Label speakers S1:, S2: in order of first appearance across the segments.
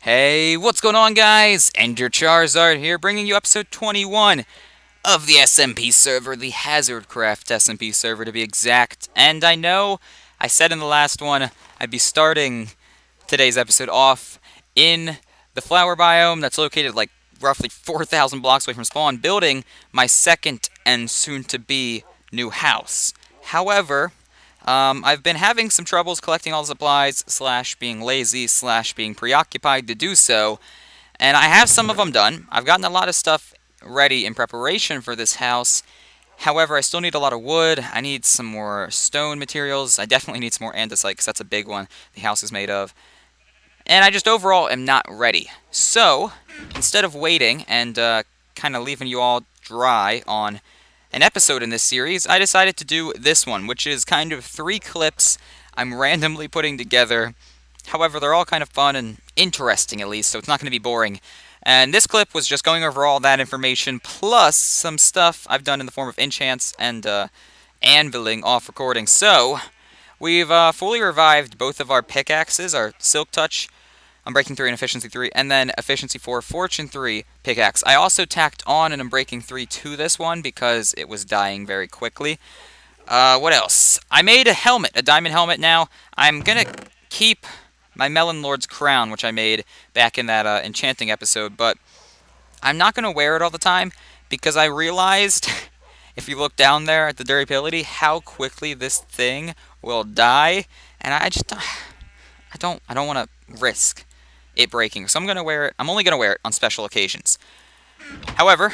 S1: Hey, what's going on, guys? Ender Charizard here, bringing you episode 21 of the SMP server, the HazardCraft SMP server to be exact. And I know I said in the last one I'd be starting today's episode off in the flower biome that's located like roughly 4,000 blocks away from spawn, building my second and soon-to-be new house. However, I've been having some troubles collecting all the supplies, / being lazy, / being preoccupied to do so, and I have some of them done. I've gotten a lot of stuff ready in preparation for this house. However, I still need a lot of wood. I need some more stone materials. I definitely need some more andesite because that's a big one the house is made of. And I just overall am not ready. So, instead of waiting and kind of leaving you all dry on an episode in this series, I decided to do this one, which is kind of 3 clips I'm randomly putting together. However, they're all kind of fun and interesting at least, so it's not going to be boring. And this clip was just going over all that information, plus some stuff I've done in the form of enchants and anviling off recording. So, we've fully revived both of our pickaxes, our Silk Touch, Unbreaking 3 and Efficiency 3, and then Efficiency 4, Fortune 3 pickaxe. I also tacked on an Unbreaking 3 to this one because it was dying very quickly. What else? I made a helmet, a diamond helmet now. I'm going to keep my Melon Lord's crown, which I made back in that enchanting episode, but I'm not going to wear it all the time because I realized, if you look down there at the durability, how quickly this thing will die, and I don't want to risk it breaking, so I'm gonna wear it. I'm only gonna wear it on special occasions. However,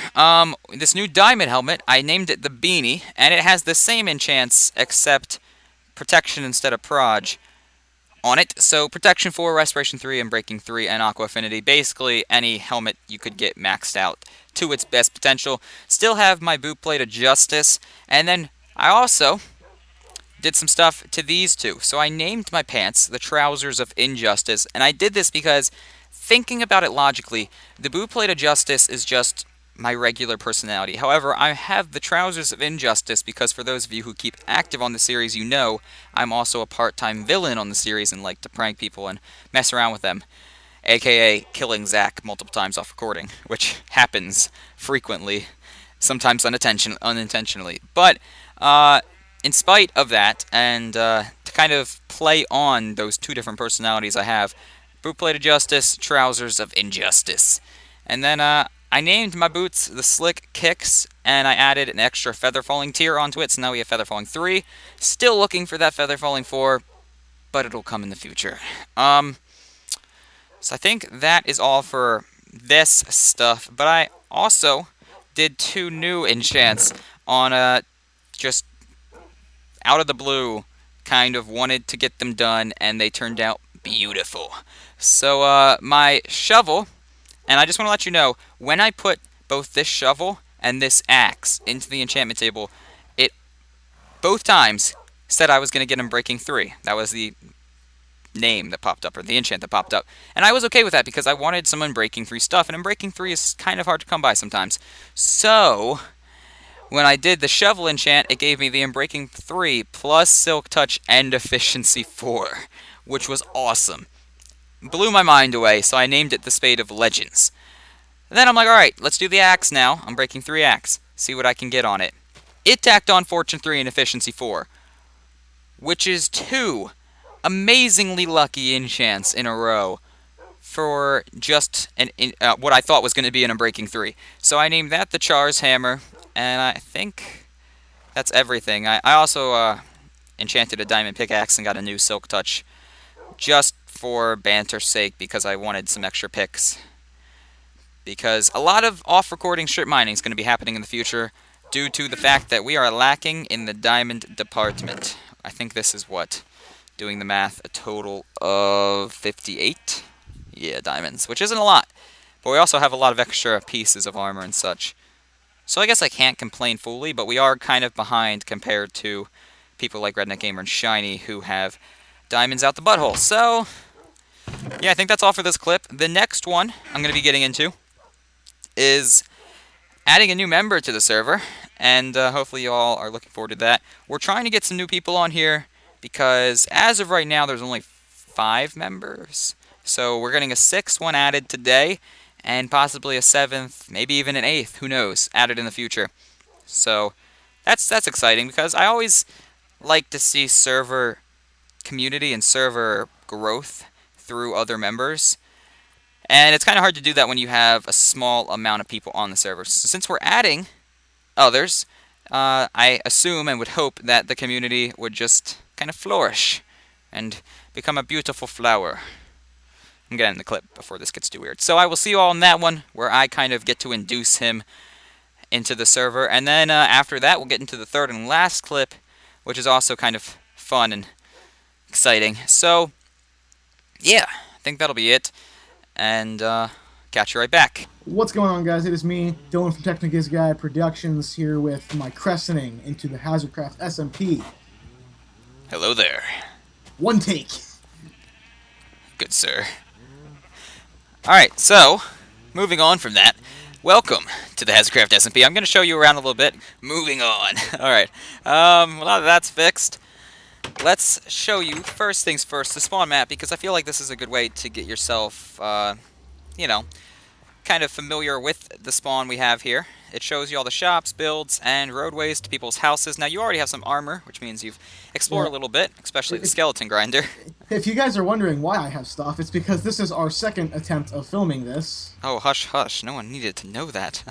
S1: this new diamond helmet, I named it the Beanie, and it has the same enchants except protection instead of proj on it. So protection 4, respiration 3, and breaking 3, and aqua affinity. Basically, any helmet you could get maxed out to its best potential. Still have my boot plate of justice, and then I also did some stuff to these two. So I named my pants the Trousers of Injustice, and I did this because, thinking about it logically, the boot plate of Justice is just my regular personality. However, I have the Trousers of Injustice because, for those of you who keep active on the series, you know I'm also a part-time villain on the series and like to prank people and mess around with them, aka killing Zach multiple times off recording, which happens frequently, sometimes unintentionally. But, in spite of that, and to kind of play on those two different personalities I have, Boot Plate of Justice, Trousers of Injustice. And then I named my boots the Slick Kicks, and I added an extra Feather Falling tier onto it, so now we have Feather Falling 3. Still looking for that Feather Falling 4, but it'll come in the future. So I think that is all for this stuff, but I also did 2 new enchants on just out of the blue, kind of wanted to get them done, and they turned out beautiful. So, my shovel, and I just want to let you know, when I put both this shovel and this axe into the enchantment table, it, both times, said I was going to get Unbreaking 3. That was the name that popped up, or the enchant that popped up. And I was okay with that, because I wanted some Unbreaking 3 stuff, and Unbreaking 3 is kind of hard to come by sometimes. So, when I did the shovel enchant, it gave me the Unbreaking 3 plus Silk Touch and Efficiency 4, which was awesome. Blew my mind away, so I named it the Spade of Legends. And then I'm like, alright, let's do the axe now. Unbreaking 3 axe. See what I can get on it. It tacked on Fortune 3 and Efficiency 4, which is 2 amazingly lucky enchants in a row for just what I thought was going to be an Unbreaking 3. So I named that the Char's Hammer. And I think that's everything. I also enchanted a diamond pickaxe and got a new Silk Touch just for banter's sake, because I wanted some extra picks. Because a lot of off-recording strip mining is going to be happening in the future due to the fact that we are lacking in the diamond department. I think this is what, doing the math, a total of 58? Yeah, diamonds, which isn't a lot. But we also have a lot of extra pieces of armor and such. So I guess I can't complain fully, but we are kind of behind compared to people like Redneck Gamer and Shiny, who have diamonds out the butthole. So, yeah, I think that's all for this clip. The next one I'm going to be getting into is adding a new member to the server, and hopefully you all are looking forward to that. We're trying to get some new people on here, because as of right now, there's only 5 members. So we're getting a 6th one added today, and possibly a 7th, maybe even an 8th, who knows, added in the future. So that's exciting, because I always like to see server community and server growth through other members. And it's kind of hard to do that when you have a small amount of people on the server. So since we're adding others, I assume and would hope that the community would just kind of flourish and become a beautiful flower. I'm getting the clip before this gets too weird. So I will see you all in that one, where I kind of get to induce him into the server. And then after that, we'll get into the third and last clip, which is also kind of fun and exciting. So, yeah, I think that'll be it. And catch you right back.
S2: What's going on, guys? It is me, Dylan from Technicus Guy Productions, here with my crescening into the HazardCraft SMP.
S1: Hello there.
S2: One take.
S1: Good sir. Alright, so, moving on from that, welcome to the HazardCraft SMP. I'm going to show you around a little bit. Moving on. Alright, a lot of that's fixed. Let's show you, first things first, the spawn map, because I feel like this is a good way to get yourself, you know, kind of familiar with the spawn we have here. It shows you all the shops, builds, and roadways to people's houses. Now, you already have some armor, which means you've explored a little bit, especially the skeleton grinder.
S2: If you guys are wondering why I have stuff, it's because this is our second attempt of filming this.
S1: Oh, hush, hush. No one needed to know that.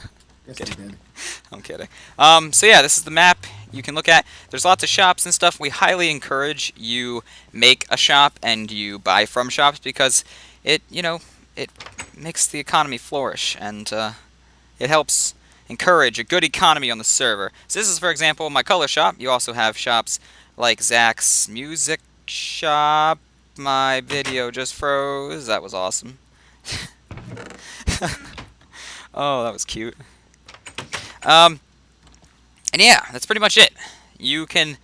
S2: Yes, I did.
S1: I'm kidding. So yeah, this is the map you can look at. There's lots of shops and stuff. We highly encourage you make a shop and you buy from shops, because it, you know, it makes the economy flourish, and it helps encourage a good economy on the server. So this is, for example, my color shop. You also have shops like Zach's music shop. My video just froze. That was awesome. Oh, that was cute. And yeah, that's pretty much it. You can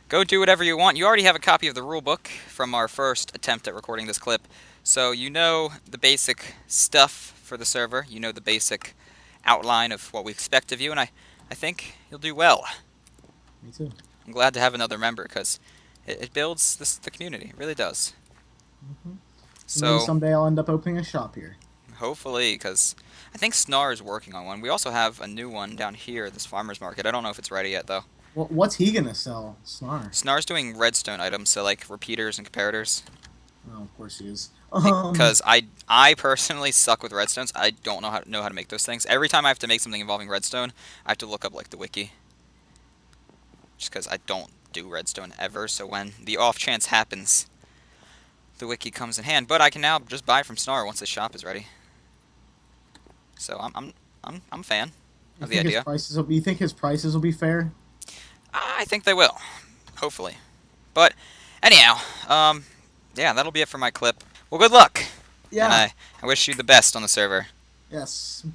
S1: go do whatever you want. You already have a copy of the rulebook from our first attempt at recording this clip, so you know the basic stuff for the server. You know the basic outline of what we expect of you, and I think you'll do well.
S2: Me too.
S1: I'm glad to have another member, because it builds the community. It really does.
S2: Mm-hmm.
S1: So
S2: maybe someday I'll end up opening a shop here.
S1: Hopefully, because I think Snar is working on one. We also have a new one down here, this farmer's market. I don't know if it's ready yet, though.
S2: Well, what's he gonna sell, Snar?
S1: Snar's doing redstone items, so like repeaters and comparators.
S2: Oh, of course he is.
S1: Because I personally suck with redstones. I don't know how to make those things. Every time I have to make something involving redstone, I have to look up like the wiki. Just because I don't do redstone ever, so when the off chance happens, the wiki comes in hand. But I can now just buy from Snar once the shop is ready. So I'm a fan of the idea.
S2: You think his prices will be fair?
S1: I think they will, hopefully. But anyhow, yeah, that'll be it for my clip. Well, good luck.
S2: Yeah.
S1: And I wish you the best on the server.
S2: Yes.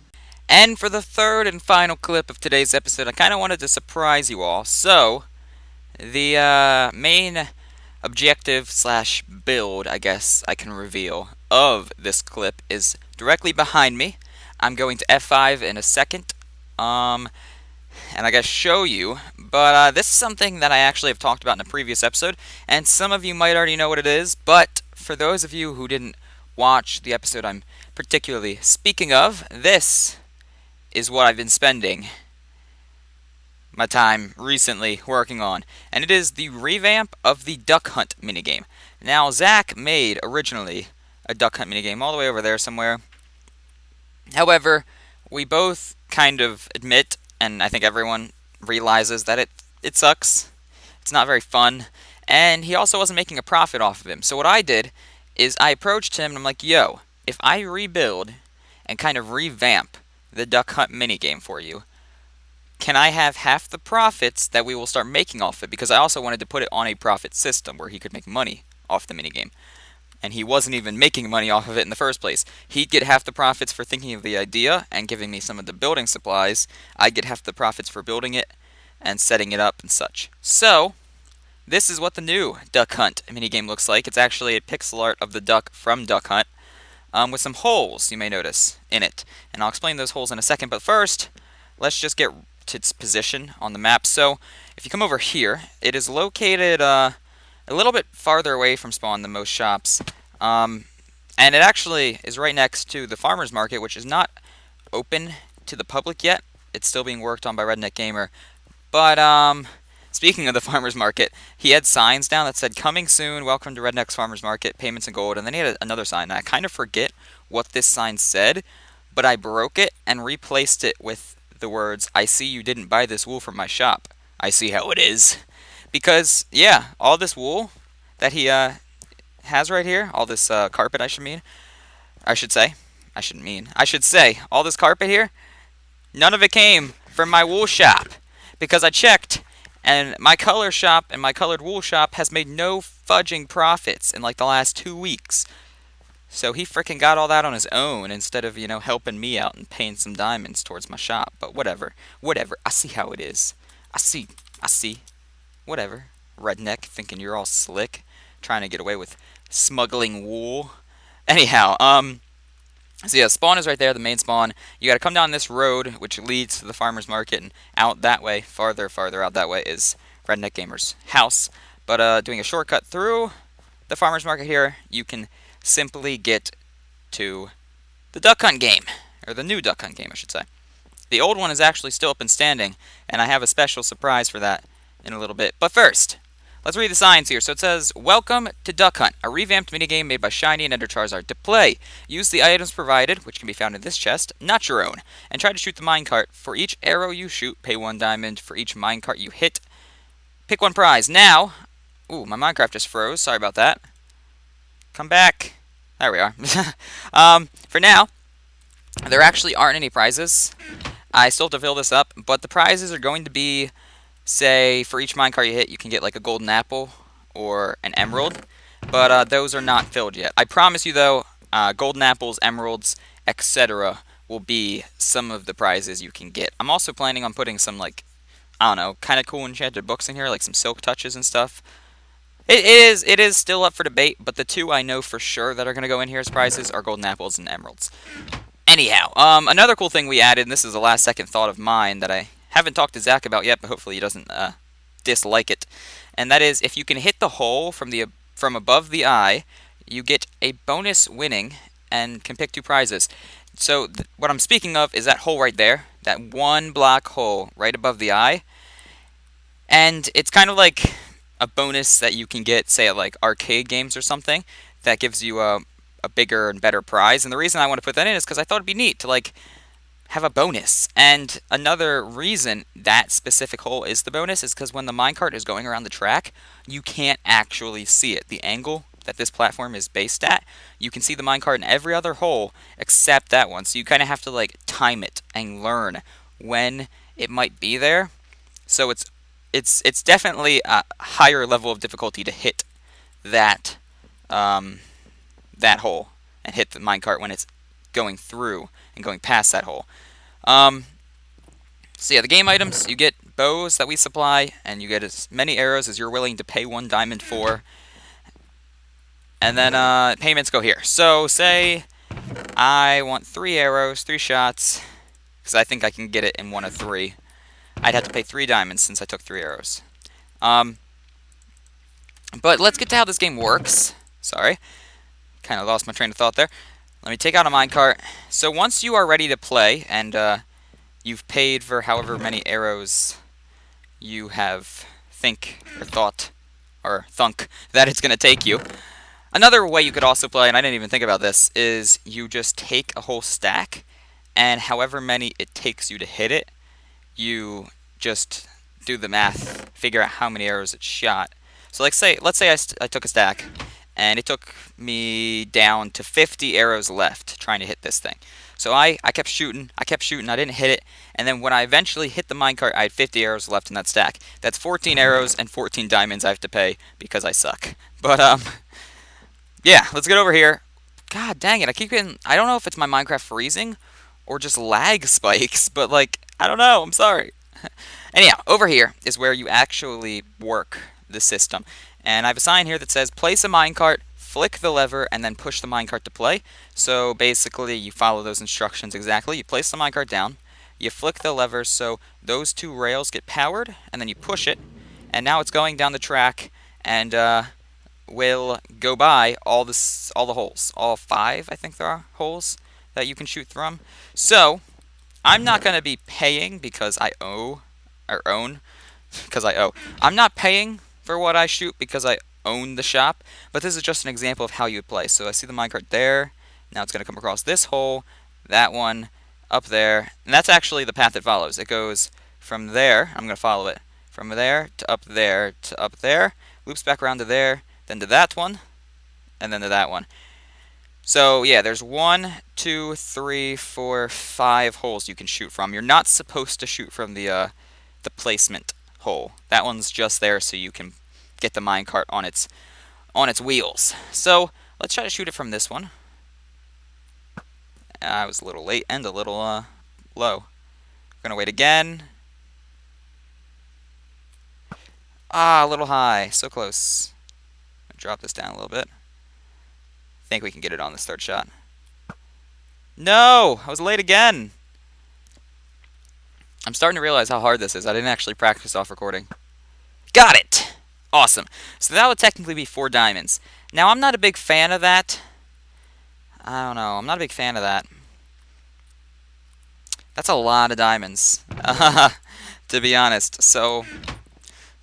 S1: And for the third and final clip of today's episode, I kind of wanted to surprise you all. So, the main objective slash build, I guess I can reveal, of this clip is directly behind me. I'm going to F5 in a second, and I gotta show you, but this is something that I actually have talked about in a previous episode, and some of you might already know what it is, but for those of you who didn't watch the episode I'm particularly speaking of, this is what I've been spending my time recently working on, and it is the revamp of the Duck Hunt minigame. Now, Zach made originally a Duck Hunt minigame all the way over there somewhere. However, we both kind of admit, and I think everyone realizes, that it sucks. It's not very fun, and he also wasn't making a profit off of him. So what I did is I approached him and I'm like, yo, if I rebuild and kind of revamp the Duck Hunt minigame for you, can I have half the profits that we will start making off it? Because I also wanted to put it on a profit system where he could make money off the minigame. And he wasn't even making money off of it in the first place. He'd get half the profits for thinking of the idea and giving me some of the building supplies. I'd get half the profits for building it and setting it up and such. So, this is what the new Duck Hunt minigame looks like. It's actually a pixel art of the duck from Duck Hunt, with some holes, you may notice, in it. And I'll explain those holes in a second, but first, let's just get to its position on the map. So, if you come over here, it is located a little bit farther away from spawn than most shops. And it actually is right next to the farmer's market, which is not open to the public yet. It's still being worked on by Redneck Gamer. But speaking of the farmer's market, he had signs down that said "Coming soon, welcome to Redneck's Farmer's Market, payments in gold." And then he had another sign. And I kind of forget what this sign said, but I broke it and replaced it with the words, "I see you didn't buy this wool from my shop. I see how it is." Because yeah, all this wool that he has right here, all this carpet, I should say, I should say, all this carpet here, none of it came from my wool shop, because I checked, and my color shop and my colored wool shop has made no fudging profits in like the last 2 weeks. So he frickin' got all that on his own instead of, helping me out and paying some diamonds towards my shop. But whatever. Whatever. I see how it is. I see. I see. Whatever. Redneck thinking you're all slick, trying to get away with smuggling wool. Anyhow, so yeah, spawn is right there, the main spawn. You gotta come down this road, which leads to the farmer's market, and out that way, farther out that way, is Redneck Gamer's house. But doing a shortcut through the farmer's market here, you can simply get to the duck hunt game, or the new duck hunt game, I should say. The old one is actually still up and standing, and I have a special surprise for that in a little bit. But first, let's read the signs here. So it says, "Welcome to Duck Hunt, a revamped minigame made by Shiny and Ender Charizard. To play, use the items provided, which can be found in this chest, not your own, and try to shoot the minecart. For each arrow you shoot, pay 1 diamond. For each minecart you hit, pick 1 prize." Now, ooh, my Minecraft just froze. Sorry about that. Come back. There we are. For now, there actually aren't any prizes. I still have to fill this up, but the prizes are going to be, say, for each minecart you hit, you can get like a golden apple or an emerald, but those are not filled yet. I promise you, though, golden apples, emeralds, etc. will be some of the prizes you can get. I'm also planning on putting some, like, I don't know, kind of cool enchanted books in here, like some silk touches and stuff. It is still up for debate, but the 2 I know for sure that are going to go in here as prizes are golden apples and emeralds. Anyhow, another cool thing we added, and this is a last second thought of mine that I haven't talked to Zach about yet, but hopefully he doesn't dislike it, and that is, if you can hit the hole from above the eye, you get a bonus winning and can pick 2 prizes. So what I'm speaking of is that hole right there, that 1 block hole right above the eye, and it's kind of like a bonus that you can get, say, at like arcade games or something, that gives you a bigger and better prize. And the reason I want to put that in is because I thought it'd be neat to like have a bonus. And another reason that specific hole is the bonus is because when the minecart is going around the track, you can't actually see it. The angle that this platform is based at, you can see the minecart in every other hole except that one. So you kind of have to like time it and learn when it might be there. So it's definitely a higher level of difficulty to hit that that hole and hit the minecart when it's going through and going past that hole. So yeah, the game items, you get bows that we supply, and you get as many arrows as you're willing to pay 1 diamond for. And then payments go here. So say I want 3 arrows, 3 shots, because I think I can get it in 1 of 3. I'd have to pay 3 diamonds since I took 3 arrows. But let's get to how this game works. Sorry, kind of lost my train of thought there. Let me take out a minecart. So once you are ready to play, and you've paid for however many arrows you have thought that it's going to take you. Another way you could also play, and I didn't even think about this, is you just take a whole stack, and however many it takes you to hit it, you just do the math, figure out how many arrows it shot. So let's say I took a stack, and it took me down to 50 arrows left trying to hit this thing. So I kept shooting, I didn't hit it, and then when I eventually hit the minecart, I had 50 arrows left in that stack. That's 14 arrows and 14 diamonds I have to pay because I suck. But yeah, let's get over here. God dang it, I don't know if it's my Minecraft freezing or just lag spikes, but like, I don't know, I'm sorry. Anyhow, over here is where you actually work the system. And I have a sign here that says, place a minecart, flick the lever, and then push the minecart to play. So basically, you follow those instructions exactly. You place the minecart down, you flick the lever so those 2 rails get powered, and then you push it, and now it's going down the track, and will go by all the holes, all 5, I think there are holes that you can shoot from. So I'm not going to be paying because I owe or own because I owe. I'm not paying for what I shoot because I own the shop, but this is just an example of how you would play. So I see the minecart there. Now it's going to come across this hole, that one, up there, and that's actually the path it follows. It goes from there. I'm going to follow it from there to up there to up there, loops back around to there, then to that one, and then to that one. So yeah, there's 1, 2, 3, 4, 5 holes you can shoot from. You're not supposed to shoot from the placement hole. That one's just there so you can get the minecart on its wheels. So let's try to shoot it from this one. I was a little late and a little low. We're gonna wait again. A little high. So close. Drop this down a little bit. Think we can get it on this third shot. No! I was late again! I'm starting to realize how hard this is. I didn't actually practice off recording. Got it! Awesome. So that would technically be 4 diamonds. Now, I'm not a big fan of that. I don't know. I'm not a big fan of that. That's a lot of diamonds, to be honest. So,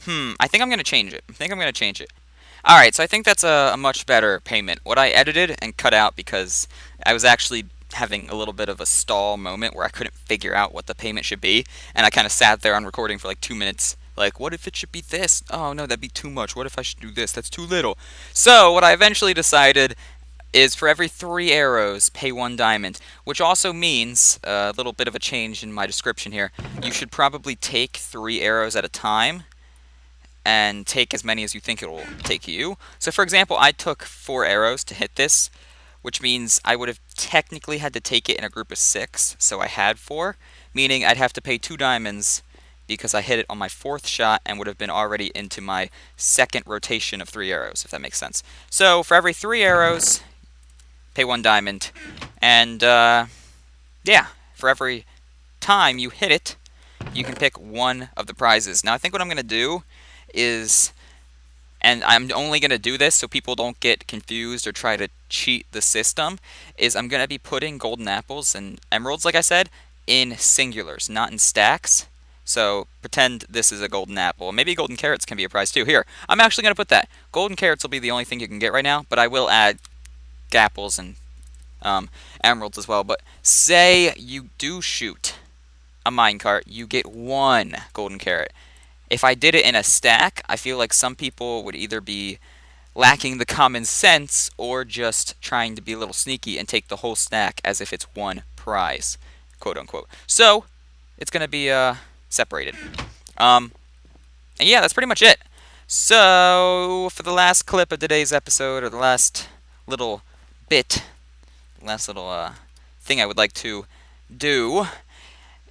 S1: I think I'm going to change it. Alright, so I think that's a much better payment. What I edited and cut out because I was actually having a little bit of a stall moment where I couldn't figure out what the payment should be, and I kind of sat there on recording for like 2 minutes, like, what if it should be this? Oh no, that'd be too much. What if I should do this? That's too little. So, what I eventually decided is for every 3 arrows, pay 1 diamond, which also means, a little bit of a change in my description here, you should probably take 3 arrows at a time, and take as many as you think it will take you. So for example, I took 4 arrows to hit this, which means I would have technically had to take it in a group of 6, so I had 4, meaning I'd have to pay 2 diamonds because I hit it on my 4th shot and would have been already into my 2nd rotation of 3 arrows, if that makes sense. So for every 3 arrows, pay 1 diamond, and yeah, for every time you hit it, you can pick 1 of the prizes. Now I think what I'm going to do is, and I'm only going to do this so people don't get confused or try to cheat the system, is I'm going to be putting golden apples and emeralds, like I said, in singulars, not in stacks. So pretend this is a golden apple. Maybe golden carrots can be a prize too. Here, I'm actually going to put that. Golden carrots will be the only thing you can get right now, but I will add apples and emeralds as well. But say you do shoot a minecart, you get 1 golden carrot. If I did it in a stack, I feel like some people would either be lacking the common sense or just trying to be a little sneaky and take the whole stack as if it's 1 prize, quote unquote. So it's going to be separated. And yeah, that's pretty much it. So for the last clip of today's episode, or the last little bit, last little thing I would like to do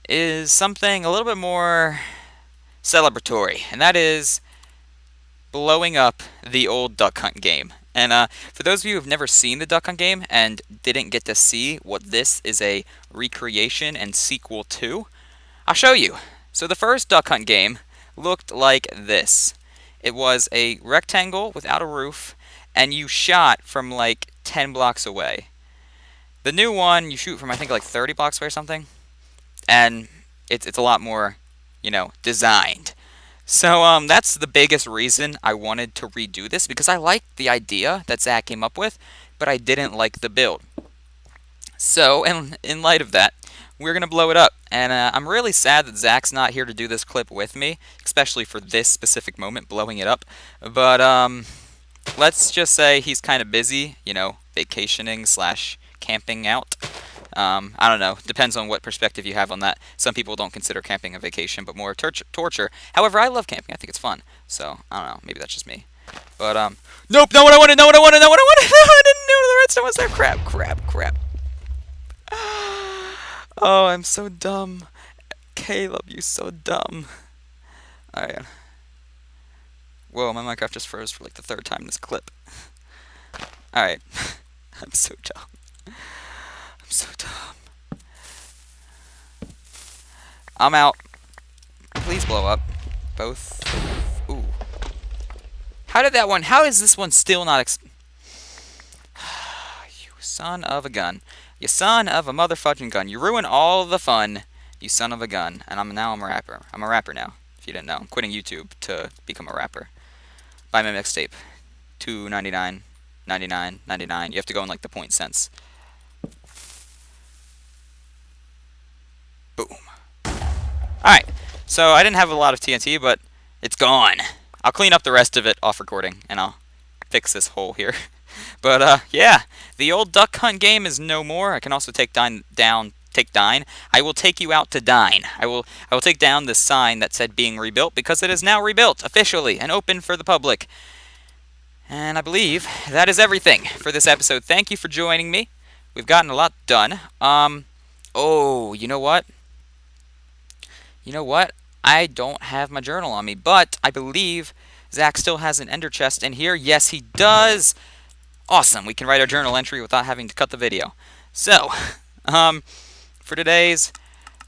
S1: is something a little bit more celebratory, and that is blowing up the old Duck Hunt game. And for those of you who have never seen the Duck Hunt game and didn't get to see what this is a recreation and sequel to, I'll show you. So the first Duck Hunt game looked like this. It was a rectangle without a roof, and you shot from like 10 blocks away. The new one, you shoot from I think like 30 blocks away or something, and it's a lot more, designed. So that's the biggest reason I wanted to redo this, because I liked the idea that Zach came up with, but I didn't like the build. So in light of that, we're going to blow it up. And I'm really sad that Zach's not here to do this clip with me, especially for this specific moment, blowing it up. But let's just say he's kind of busy, vacationing / camping out. I don't know. Depends on what perspective you have on that. Some people don't consider camping a vacation, but more torture. However, I love camping. I think it's fun. So, I don't know. Maybe that's just me. But, nope, not what I wanted, not what I wanted, not what I wanted. I didn't know the redstone was there. Crap. Oh, I'm so dumb. Caleb, you so dumb. Alright. Whoa, my Minecraft just froze for like the 3rd time in this clip. Alright. I'm so dumb. So dumb. I'm out. Please blow up. Both. Ooh. How did that one? How is this one still not? You son of a gun! You son of a motherfucking gun! You ruin all the fun. You son of a gun! And I'm a rapper. I'm a rapper now. If you didn't know, I'm quitting YouTube to become a rapper. Buy my mixtape. $2.99, $99.99. You have to go in like the point cents. Boom. Alright, so I didn't have a lot of TNT, but it's gone. I'll clean up the rest of it off recording, and I'll fix this hole here. But, yeah, the old duck hunt game is no more. I can also take dine. I will take you out to dine. I will take down this sign that said being rebuilt, because it is now rebuilt, officially, and open for the public. And I believe that is everything for this episode. Thank you for joining me. We've gotten a lot done. Oh, you know what? You know what? I don't have my journal on me, but I believe Zach still has an ender chest in here. Yes, he does. Awesome. We can write our journal entry without having to cut the video. So, for today's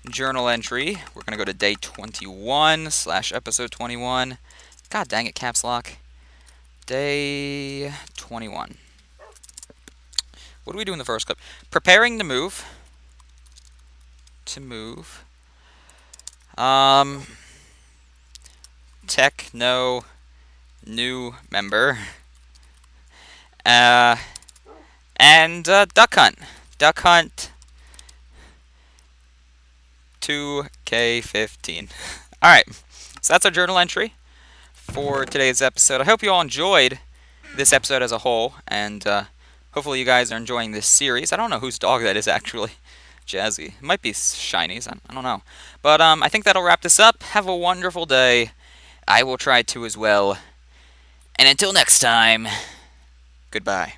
S1: journal entry, we're going to go to day 21 / episode 21. God dang it, caps lock. Day 21. What do we do in the first clip? Preparing to move. Techno new member. And duck hunt. Duck hunt 2K15. Alright, so that's our journal entry for today's episode. I hope you all enjoyed this episode as a whole, and hopefully you guys are enjoying this series. I don't know whose dog that is, actually. Jazzy. It might be Shiny's. I don't know. But I think that'll wrap this up. Have a wonderful day. I will try to as well. And until next time, goodbye.